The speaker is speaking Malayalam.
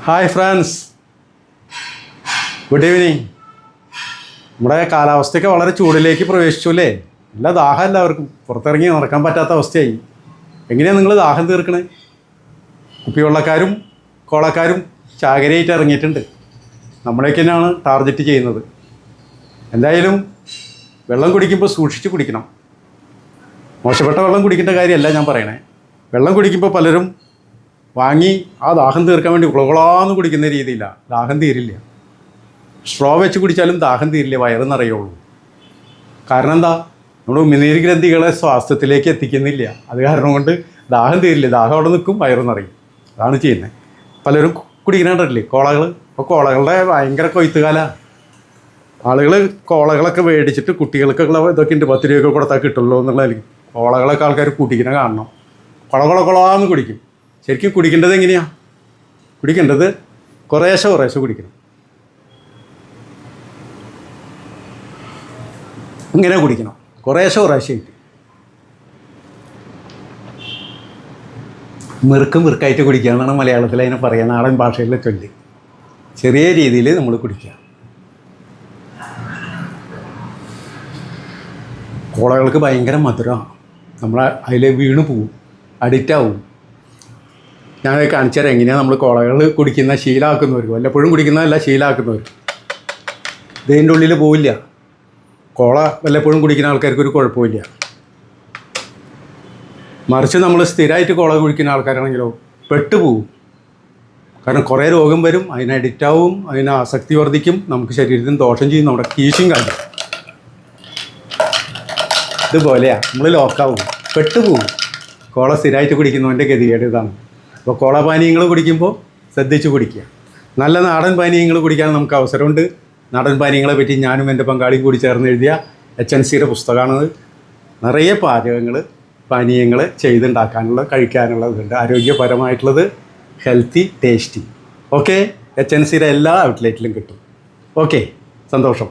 Hi friends, good evening. നമ്മുടെ കാലാവസ്ഥയൊക്കെ വളരെ ചൂടിലേക്ക് പ്രവേശിച്ചു അല്ലേ? നല്ല ദാഹം എല്ലാവർക്കും, പുറത്തിറങ്ങി നടക്കാൻ പറ്റാത്ത അവസ്ഥയായി. എങ്ങനെയാണ് നിങ്ങൾ ദാഹം തീർക്കണേ? കുപ്പിവെള്ളക്കാരും കോളക്കാരും ചാകരയായിട്ട് ഇറങ്ങിയിട്ടുണ്ട്. നമ്മളേക്ക് തന്നെയാണ് ടാർഗറ്റ് ചെയ്യുന്നത്. എന്തായാലും വെള്ളം കുടിക്കുമ്പോൾ സൂക്ഷിച്ച് കുടിക്കണം. മോശപ്പെട്ട വെള്ളം കുടിക്കേണ്ട കാര്യമല്ല ഞാൻ പറയണേ. വെള്ളം കുടിക്കുമ്പോൾ പലരും വാങ്ങി ആ ദാഹം തീർക്കാൻ വേണ്ടി ഉളകുളാന്ന് കുടിക്കുന്ന രീതിയിലാണ്. ദാഹം തീരില്ല. സ്ട്രോ വെച്ച് കുടിച്ചാലും ദാഹം തീരില്ല, വയറ് നിറയുള്ളൂ. കാരണം എന്താ? നമ്മൾ ഉമിനീര് ഗ്രന്ഥികളെ സ്വാസ്ഥ്യത്തിലേക്ക് എത്തിക്കുന്നില്ല. അത് കാരണം കൊണ്ട് ദാഹം തീരില്ല. ദാഹം അവിടെ നിൽക്കും, വയറ് നിറയും. അതാണ് ചെയ്യുന്നത്. പലരും കുടിക്കുന്നുണ്ടല്ലേ കോളകൾ. അപ്പോൾ കോളകളുടെ ഭയങ്കര കൊയ്ത്തുകാലമാണ്. ആളുകൾ കോളകളൊക്കെ മേടിച്ചിട്ട് കുട്ടികൾക്കുള്ള ഇതൊക്കെ ഉണ്ട്, 10 രൂപയൊക്കെ കൊടുത്താൽ കിട്ടുള്ളൂ എന്നുള്ളതായിരിക്കും. കോളകളൊക്കെ ആൾക്കാർ കുടിക്കുന്ന കാണണം. കൊളകൊളകൊളാന്ന് കുടിക്കും. ശരിക്കും കുടിക്കേണ്ടത് എങ്ങനെയാണ്? കുടിക്കേണ്ടത് കുറേശ്ശെ കുടിക്കണം. ഇങ്ങനെ കുടിക്കണം, കുറേശ്ശെ. മിറുക്കായിട്ട് കുടിക്കുക എന്നാണ് മലയാളത്തിൽ അതിനെ പറയുക, നാടൻ ഭാഷയിലെ ചൊല്ലി. ചെറിയ രീതിയിൽ നമ്മൾ കുടിക്കുക. കോളകൾക്ക് ഭയങ്കര മധുരമാണ്. നമ്മൾ അതിൽ വീണ് പോവും, അഡിക്റ്റ് ആവും. ഞാൻ കാണിച്ചു തരാം എങ്ങനെയാണ് നമ്മൾ കോളകൾ കുടിക്കുന്ന ശീലമാക്കുന്നവർ. വല്ലപ്പോഴും കുടിക്കുന്നതല്ല, ശീലമാക്കുന്നവർ. ഇതിൻ്റെ ഉള്ളിൽ പോവില്ല. കോള വല്ലപ്പോഴും കുടിക്കുന്ന ആൾക്കാർക്ക് ഒരു കുഴപ്പമില്ല. മറിച്ച് നമ്മൾ സ്ഥിരമായിട്ട് കോള കുടിക്കുന്ന ആൾക്കാരാണെങ്കിലോ പെട്ടുപോകും. കാരണം കുറേ രോഗം വരും, അതിന് അഡിക്റ്റാവും, അതിന് ആസക്തി വർദ്ധിക്കും, നമുക്ക് ശരീരത്തിന് ദോഷം ചെയ്യും, നമ്മുടെ കീശും കാര്യം. ഇതുപോലെയാണ്, നമ്മൾ ലോക്കാവും, പെട്ടുപോകും. കോള സ്ഥിരമായിട്ട് കുടിക്കുന്നവൻ്റെ ഗതികേട് ഇതാണ്. അപ്പോൾ കോള പാനീയങ്ങൾ കുടിക്കുമ്പോൾ ശ്രദ്ധിച്ച് കുടിക്കുക. നല്ല നാടൻ പാനീയങ്ങൾ കുടിക്കാൻ നമുക്ക് അവസരമുണ്ട്. നാടൻ പാനീയങ്ങളെ പറ്റി ഞാനും എൻ്റെ പങ്കാളിയും കൂടി ചേർന്ന് എഴുതിയ HNCയുടെ പുസ്തകമാണത്. നിറയെ പാനീയങ്ങൾ ചെയ്തുണ്ടാക്കാനുള്ള, കഴിക്കാനുള്ളതുണ്ട്. ആരോഗ്യപരമായിട്ടുള്ളത്, ഹെൽത്തി, ടേസ്റ്റി. ഓക്കെ, HNCയുടെ എല്ലാ ഔട്ട്ലെറ്റിലും കിട്ടും. ഓക്കെ, സന്തോഷം.